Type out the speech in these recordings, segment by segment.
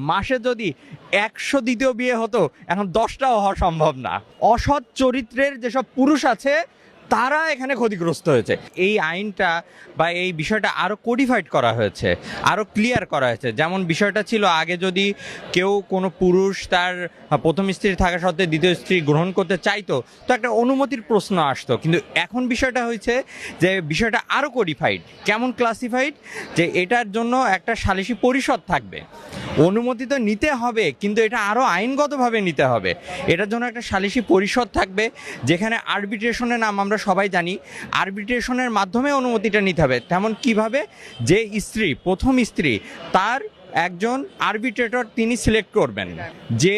মাসে যদি 100 দ্বিতীয় বিয়ে হতো, এখন 10টাও হওয়া সম্ভব না। অসৎ চরিত্রের যেসব পুরুষ আছে তারা এখানে ক্ষতিগ্রস্ত হয়েছে। এই আইনটা বা এই বিষয়টা আরও কোডিফাইড করা হয়েছে, আরও ক্লিয়ার করা হয়েছে। যেমন বিষয়টা ছিল আগে যদি কেউ কোনো পুরুষ তার প্রথম স্ত্রী থাকা সত্ত্বেও দ্বিতীয় স্ত্রী গ্রহণ করতে চাইতো, তো একটা অনুমতির প্রশ্ন আসতো। কিন্তু এখন বিষয়টা হয়েছে যে বিষয়টা আরও কোডিফাইড। কেমন ক্লাসিফাইড? যে এটার জন্য একটা সালিসি পরিষদ থাকবে, অনুমতি তো নিতে হবে কিন্তু এটা আরও আইনগতভাবে নিতে হবে। এটার জন্য একটা সালিসি পরিষদ থাকবে যেখানে আরবিট্রেশনের নাম আমরা সবাই জানি। আরবিট্রেশনের মাধ্যমে অনুমতিটা নিতে হবে। তেমন কিভাবে? যে স্ত্রী, প্রথম স্ত্রী, তার একজন আরবিট্রেটর তিনি সিলেক্ট করবেন। যে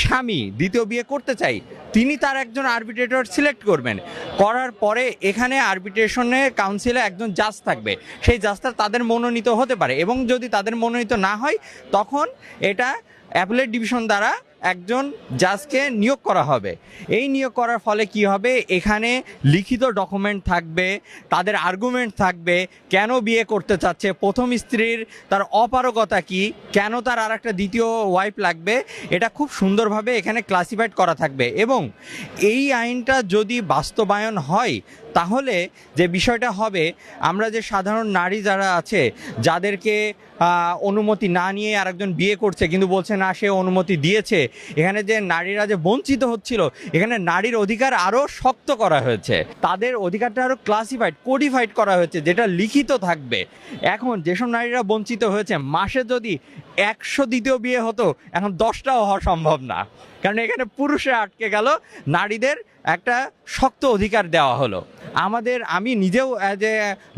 স্বামী দ্বিতীয় বিয়ে করতে চাই তিনি তার একজন আরবিট্রেটর সিলেক্ট করবেন। করার পরে এখানে আরবিট্রেশনে কাউন্সিলে একজন জাজ থাকবে। সেই জাজটা তাদের মনোনীত হতে পারে, এবং যদি তাদের মনোনীত না হয় তখন এটা অ্যাপেলেট ডিভিশন দ্বারা একজন জাজকে নিয়োগ করা হবে। এই নিয়োগ করার ফলে কি হবে? এখানে লিখিত ডকুমেন্ট থাকবে, তাদের আর্গুমেন্ট থাকবে, কেন বিয়ে করতে চাচ্ছে, প্রথম স্ত্রীর তার অপারগতা কি, কেন তার আর একটা দ্বিতীয় ওয়াইফ লাগবে, এটা খুব সুন্দরভাবে এখানে ক্লাসিফাইড করা থাকবে। এবং এই আইনটা যদি বাস্তবায়ন হয় তাহলে যে বিষয়টা হবে, আমরা যে সাধারণ নারী যারা আছে যাদেরকে অনুমতি না নিয়ে আরেকজন বিয়ে করছে কিন্তু বলছে না সে অনুমতি দিয়েছে, এখানে যে নারীরা যে বঞ্চিত হচ্ছিল, এখানে নারীর অধিকার আরও শক্ত করা হয়েছে, তাদের অধিকারটা আরও ক্লাসিফাইড, কোডিফাইড করা হয়েছে, যেটা লিখিত থাকবে। এখন যেসব নারীরা বঞ্চিত হয়েছে, মাসে যদি 100 দ্বিতীয় বিয়ে হতো, এখন 10টাও হওয়া সম্ভব না। কারণ এখানে পুরুষে আটকে গেল, নারীদের একটা শক্ত অধিকার দেওয়া হলো। আমি নিজেও অ্যাজ এ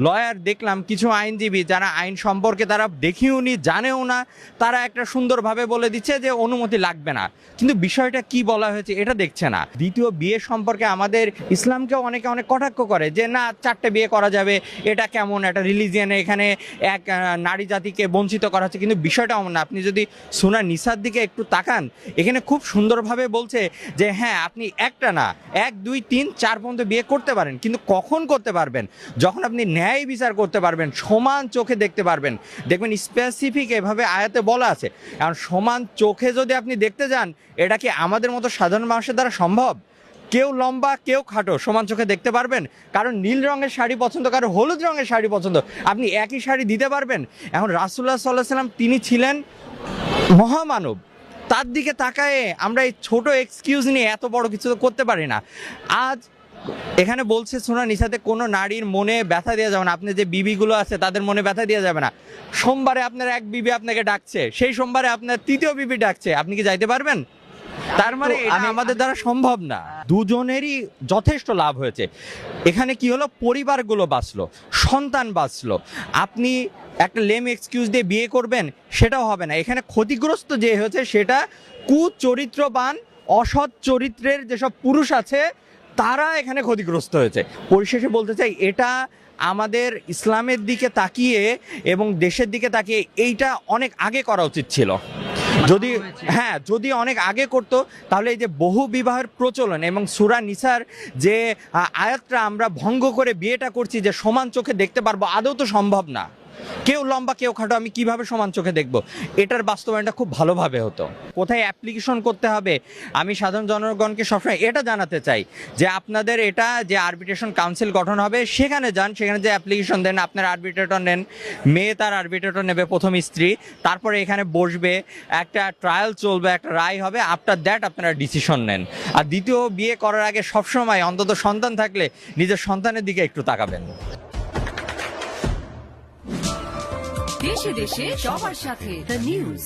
লয়ার দেখলাম কিছু আইনজীবী যারা আইন সম্পর্কে তারা দেখিও নি, জানেও না, তারা একটা সুন্দরভাবে বলে দিচ্ছে যে অনুমতি লাগবে না, কিন্তু বিষয়টা কি বলা হয়েছে এটা দেখছে না। দ্বিতীয় বিয়ে সম্পর্কে আমাদের ইসলামকেও অনেকে অনেক কটাক্ষ করে যে না 4টে বিয়ে করা যাবে, এটা কেমন একটা রিলিজিয়ানে এখানে এক নারী জাতিকে বঞ্চিত করা হচ্ছে। কিন্তু বিষয়টা এমন না। আপনি যদি সূরা নিসার দিকে একটু তাকান, এখানে খুব সুন্দরভাবে বলছে যে হ্যাঁ আপনি একটা না 1, 2, 3, 4 পর্যন্ত বিয়ে করতে পারেন, কিন্তু কখন করতে পারবেন? যখন আপনি ন্যায় বিচার করতে পারবেন, সমান চোখে দেখতে পারবেন। দেখবেন স্পেসিফিক এভাবে আয়াতে বলা আছে। কারণ সমান চোখে যদি আপনি দেখতে যান, এটা কি আমাদের মতো সাধারণ মানুষের দ্বারা সম্ভব? কেউ লম্বা কেউ খাটো সমান চোখে দেখতে পারবেন? কারণ নীল রঙের শাড়ি পছন্দ, কারো হলুদ রঙের শাড়ি পছন্দ, আপনি একই শাড়ি দিতে পারবেন? এখন রাসূলুল্লাহ সাল্লাল্লাহু আলাইহি সাল্লাম তিনি ছিলেন মহামানব, তার দিকে তাকায়ে আমরা এই ছোট এক্সকিউজ নিয়ে এত বড় কিছু করতে পারি না। আজ এখানে বলছে সূরা নিসাতে কোনো নারীর মনে ব্যথা দেওয়া যাবে না, আপনি যে বিবিগুলো আছে তাদের মনে ব্যথা দেওয়া যাবে না। সোমবারে আপনার এক বিবি আপনাকে ডাকছে, সেই সোমবারে আপনার তৃতীয় বিবি ডাকছে, আপনি কি যাইতে পারবেন? তার মানে এটা আমাদের দ্বারা সম্ভব না। দুজনেরই যথেষ্ট লাভ হয়েছে। এখানে কি হলো? পরিবারগুলো বাঁচলো, সন্তান বাঁচলো। আপনি একটা লেম এক্সকিউজ দিয়ে বিয়ে করবেন, সেটাও হবে না। এখানে ক্ষতিগ্রস্ত যে হয়েছে সেটা কুচরিত্রবান, অসৎ চরিত্রের যেসব পুরুষ আছে তারা এখানে ক্ষতিগ্রস্ত হয়েছে। পরিশেষে বলতে চাই, এটা আমাদের ইসলামের দিকে তাকিয়ে এবং দেশের দিকে তাকিয়ে এইটা অনেক আগে করা উচিত ছিল। যদি অনেক আগে করতো তাহলে এই যে বহু বিবাহের প্রচলন এবং সূরা নিসার যে আয়াতটা আমরা ভঙ্গ করে বিয়েটা করছি যে সমান চোখে দেখতে পারবো, আদৌ তো সম্ভব না। কেউ লম্বা কেউ খাটো, আমি কিভাবে সমান চোখে দেখব? এটার বাস্তবায়নটা খুব ভালোভাবে হতো। কোথায় অ্যাপ্লিকেশন করতে হবে আমি সাধারণ জনগণকে সবসময় এটা জানাতে চাই যে আপনাদের এটা যে আরবিট্রেশন কাউন্সিল গঠন হবে সেখানে যান, সেখানে যে অ্যাপ্লিকেশন দেন, আপনার আরবিট্রেটর নেন, মেয়ে তার আরবিট্রেটর নেবে প্রথম স্ত্রী, তারপরে এখানে বসবে, একটা ট্রায়াল চলবে, একটা রায় হবে, আফটার দ্যাট আপনারা ডিসিশন নেন। আর দ্বিতীয় বিয়ে করার আগে সবসময় অন্তত সন্তান থাকলে নিজের সন্তানের দিকে একটু তাকাবেন। দেশে দেশে সবার সাথে দ্য নিউজ।